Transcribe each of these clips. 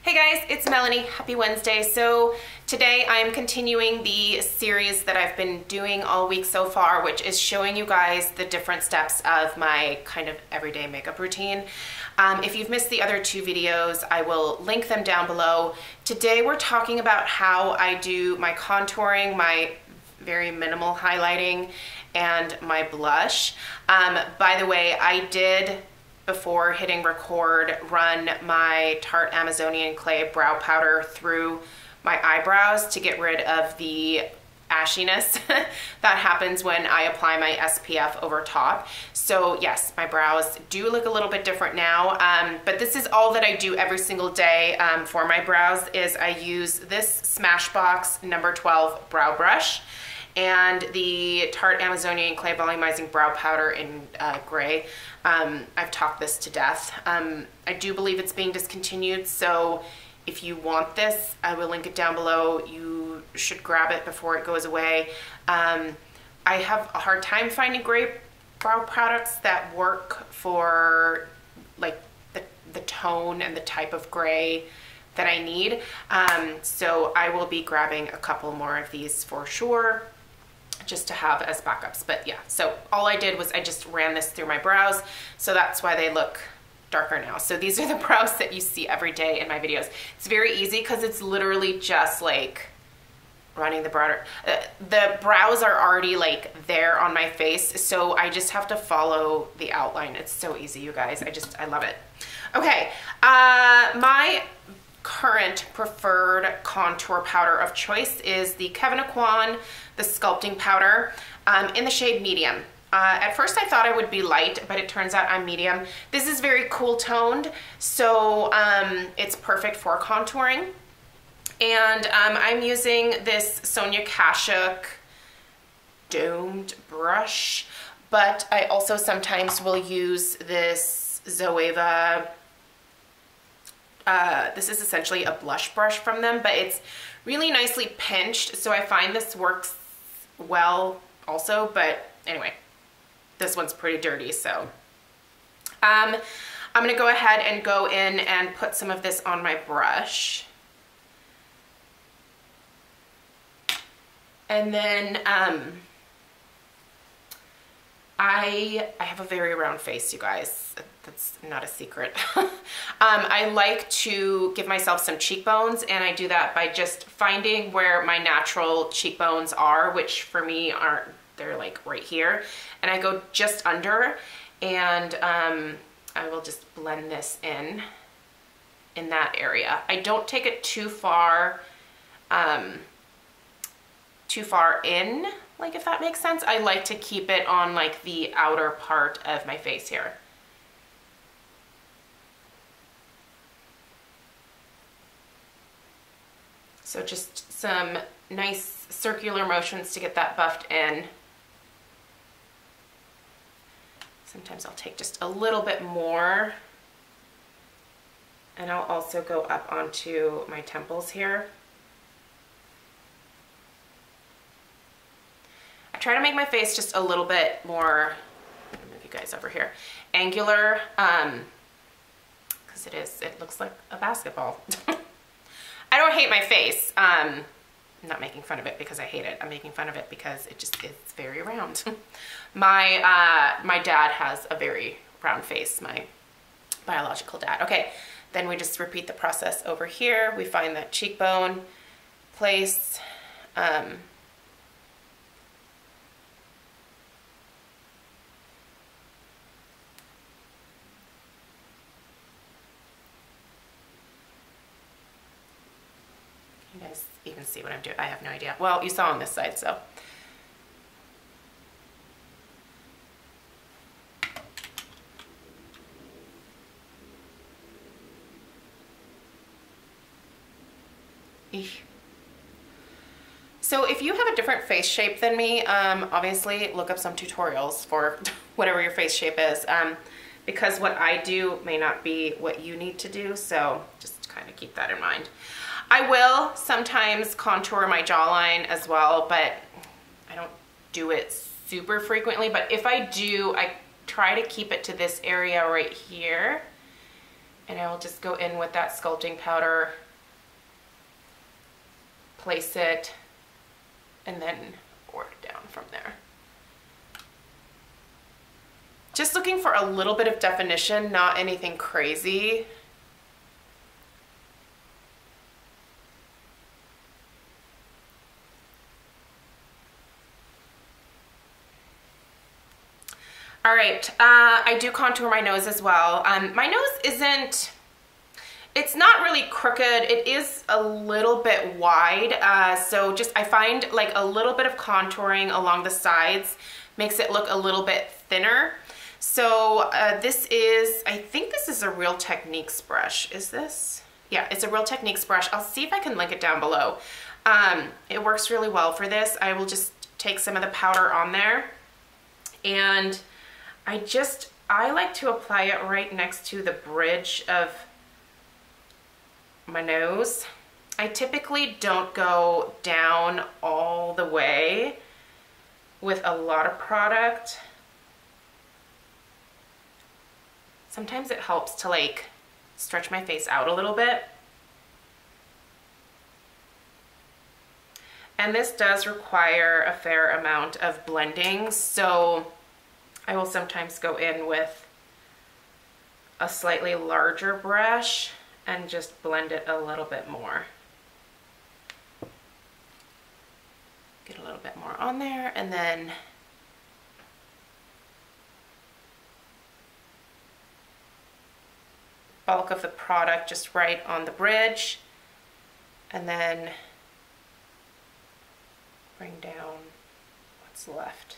Hey guys, it's Melanie. Happy Wednesday. So today I'm continuing the series that I've been doing all week so far, which is showing you guys the different steps of my kind of everyday makeup routine. If you've missed the other two videos, I will link them down below. Today we're talking about how I do my contouring, my very minimal highlighting, and my blush. By the way, I did, before hitting record, run my Tarte Amazonian Clay brow powder through my eyebrows to get rid of the ashiness that happens when I apply my SPF over top. So yes, my brows do look a little bit different now, but this is all that I do every single day for my brows. Is I use this Smashbox number 12 brow brush and the Tarte Amazonian Clay Volumizing Brow Powder in gray. I've talked this to death. I do believe it's being discontinued, so if you want this, I will link it down below. You should grab it before it goes away. I have a hard time finding gray brow products that work for like the tone and the type of gray that I need. So I will be grabbing a couple more of these for sure, just to have as backups. But yeah, so all I did was I just ran this through my brows, so that's why they look darker now. So these are the brows that you see every day in my videos. It's very easy because it's literally just like running the brow. The brows are already like there on my face, so I just have to follow the outline. It's so easy, you guys. I love it. Okay, my current preferred contour powder of choice is the Kevyn Aucoin, the sculpting powder, in the shade medium. At first I thought I would be light, but it turns out I'm medium. This is very cool toned, so it's perfect for contouring. And I'm using this Sonia Kashuk domed brush, but I also sometimes will use this Zoeva. This is essentially a blush brush from them, but it's really nicely pinched, so I find this works well also. But anyway, this one's pretty dirty, so I'm gonna go ahead and go in and put some of this on my brush. And then I have a very round face, you guys. That's not a secret. I like to give myself some cheekbones, and I do that by just finding where my natural cheekbones are, which for me are, they're like right here. And I go just under, and I will just blend this in that area. I don't take it too far in, like, if that makes sense. I like to keep it on like the outer part of my face here. So just some nice circular motions to get that buffed in. Sometimes I'll take just a little bit more, and I'll also go up onto my temples here. I try to make my face just a little bit more, let me move you guys over here, angular, because it looks like a basketball. I don't hate my face. I'm not making fun of it because I hate it. I'm making fun of it because it's very round. My dad has a very round face, my biological dad. Okay, then we just repeat the process over here. We find that cheekbone place. You guys even see what I'm doing? I have no idea. Well, you saw on this side, so. Eesh. So if you have a different face shape than me, obviously look up some tutorials for whatever your face shape is, because what I do may not be what you need to do, so just kind of keep that in mind. I will sometimes contour my jawline as well, but I don't do it super frequently. But if I do, I try to keep it to this area right here And I will just go in with that sculpting powder, place it, and then work down from there. Just looking for a little bit of definition, not anything crazy. All right, I do contour my nose as well. My nose it's not really crooked. It is a little bit wide. So just, I find like a little bit of contouring along the sides makes it look a little bit thinner. So this is, I think this is a Real Techniques brush. Is this? Yeah, it's a Real Techniques brush. I'll see if I can link it down below. It works really well for this. I will just take some of the powder on there, and I like to apply it right next to the bridge of my nose. I typically don't go down all the way with a lot of product. Sometimes it helps to like stretch my face out a little bit. And this does require a fair amount of blending, so I will sometimes go in with a slightly larger brush and just blend it a little bit more. Get a little bit more on there, and then bulk of the product just right on the bridge, and then bring down what's left.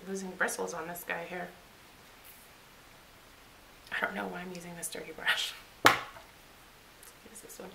Losing bristles on this guy here. I don't know why I'm using this dirty brush. Use this one.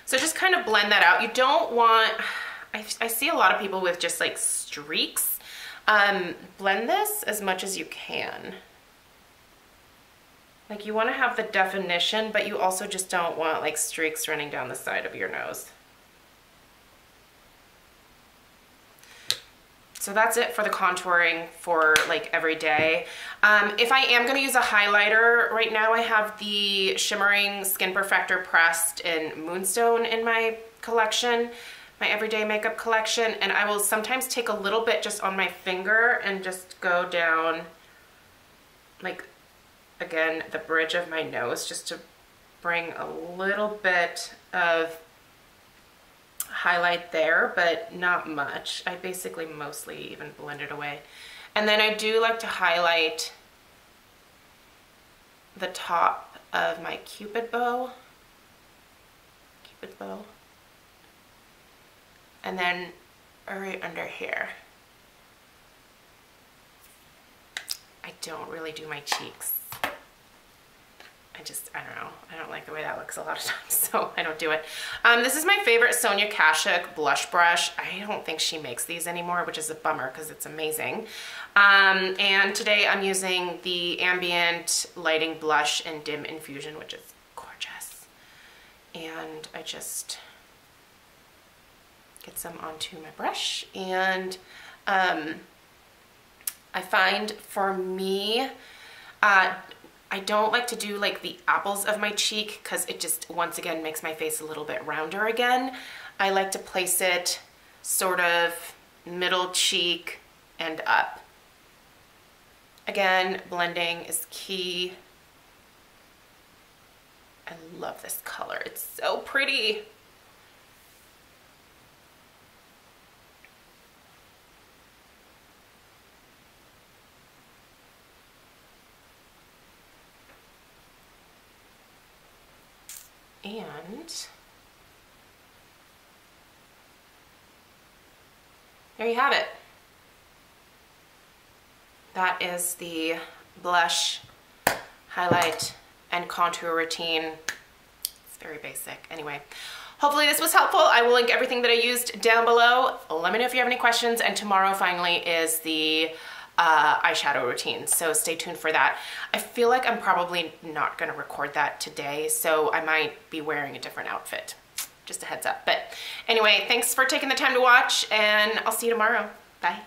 So just kind of blend that out. You don't want, I see a lot of people with just like streaks. Blend this as much as you can. Like, you want to have the definition, but you also just don't want like streaks running down the side of your nose. So that's it for the contouring for like every day. If I am gonna use a highlighter, right now I have the Shimmering Skin Perfector Pressed in Moonstone in my collection, my everyday makeup collection, and I will sometimes take a little bit just on my finger and just go down, like, again, the bridge of my nose, just to bring a little bit of highlight there, but not much. I basically mostly even blend it away. And then I do like to highlight the top of my Cupid bow. And then right under here. I don't really do my cheeks. I don't know. I don't like the way that looks a lot of times, so I don't do it. This is my favorite Sonia Kashuk blush brush. I don't think she makes these anymore, which is a bummer because it's amazing. And today I'm using the Ambient Lighting Blush in Dim Infusion, which is gorgeous. And I just get some onto my brush. And I find for me, I don't like to do like the apples of my cheek because it just, once again, makes my face a little bit rounder again. I like to place it sort of middle cheek and up. Again, blending is key. I love this color. It's so pretty. And there you have it. That is the blush, highlight, and contour routine. It's very basic. Anyway, hopefully this was helpful. I will link everything that I used down below. Let me know if you have any questions. And tomorrow finally is the eyeshadow routine, so stay tuned for that. I feel like I'm probably not going to record that today, so I might be wearing a different outfit. Just a heads up. But anyway, thanks for taking the time to watch, and I'll see you tomorrow. Bye.